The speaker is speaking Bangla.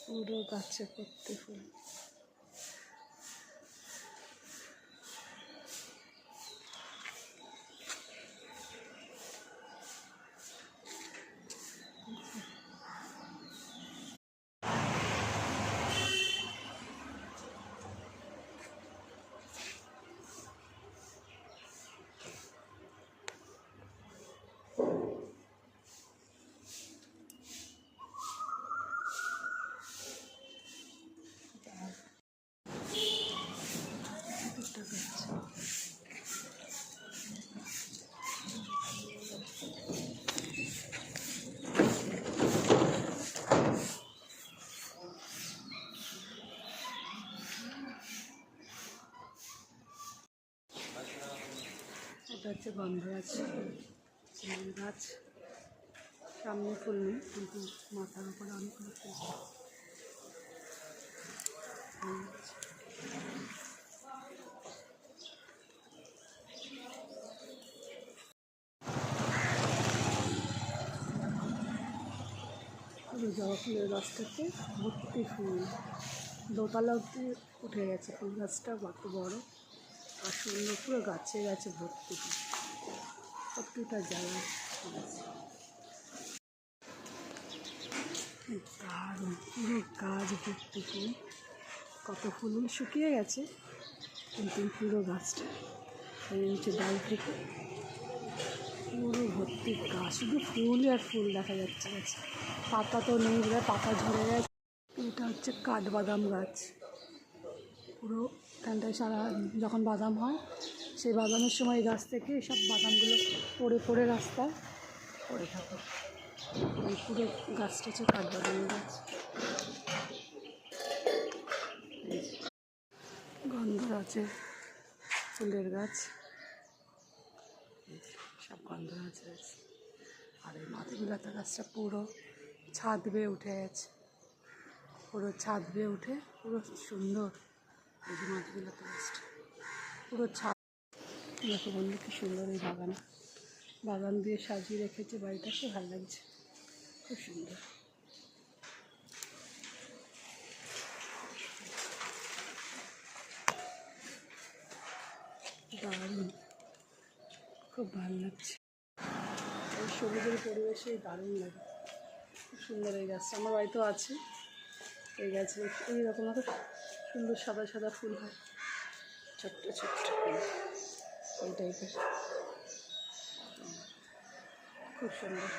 পুরো গাছে ভর্তি ফুল। এটা হচ্ছে গন্ধরাজ ফুলের গাছ। সামনে ফুল নেই, কিন্তু মাথার উপরে অনেকগুলো ফুল। পুরো জবা ফুলের গাছটাতে ভর্তি ফুল, দোতলা অব্দি উঠে গেছে ফুল গাছটা, কত বড় আর সুন্দর। পুরো গাছে গাছে ভর্তি ফুল, প্রত্যেকটা জায়গায় দারুণ। পুরো গাছ ভর্তি ফুল, কত ফুল শুকিয়ে গেছে, কিন্তু পুরো গাছটা এই হচ্ছে ডাল থেকে পুরো ভর্তি গাছ, শুধু ফুল আর ফুল দেখা যাচ্ছে গাছে। পাতা তো নেই, পাতা ঝরে গেছে। এটা হচ্ছে কাঠবাদাম গাছ। পুরো এখানটায় সারা যখন বাদাম হয়, সেই বাদামের সময় এই গাছ থেকে সব বাদামগুলো পড়ে পড়ে রাস্তায় পড়ে থাকে। এই পুরো গাছটা হচ্ছে কাঠবাদামের গাছ। গন্ধরাজের ফুলের গাছ, সব গন্ধরাজ রয়েছে। আর এই মাধবীলতা গাছটা পুরো ছাদ বেয়ে উঠে গেছে, পুরো ছাদ বেয়ে উঠে পুরো সুন্দর। এই যে মাধবীলতা গাছটা পুরো ছাদ, দেখো বন্ধু কি সুন্দর। এই বাগান দিয়ে সাজিয়ে রেখেছে বাড়িটা, খুব ভালো লাগছে, খুব সুন্দর। দারুণ, খুব ভালো লাগছে। এই সবুজের পরিবেশে দারুণ লাগে, খুব সুন্দর। এই গাছটা আমার বাড়িতেও আছে। এই গাছে এইরকম একটা সুন্দর সাদা সাদা ফুল হয়, ছোট্ট ছোট্ট ফুল, এই টাইপের, খুব সুন্দর।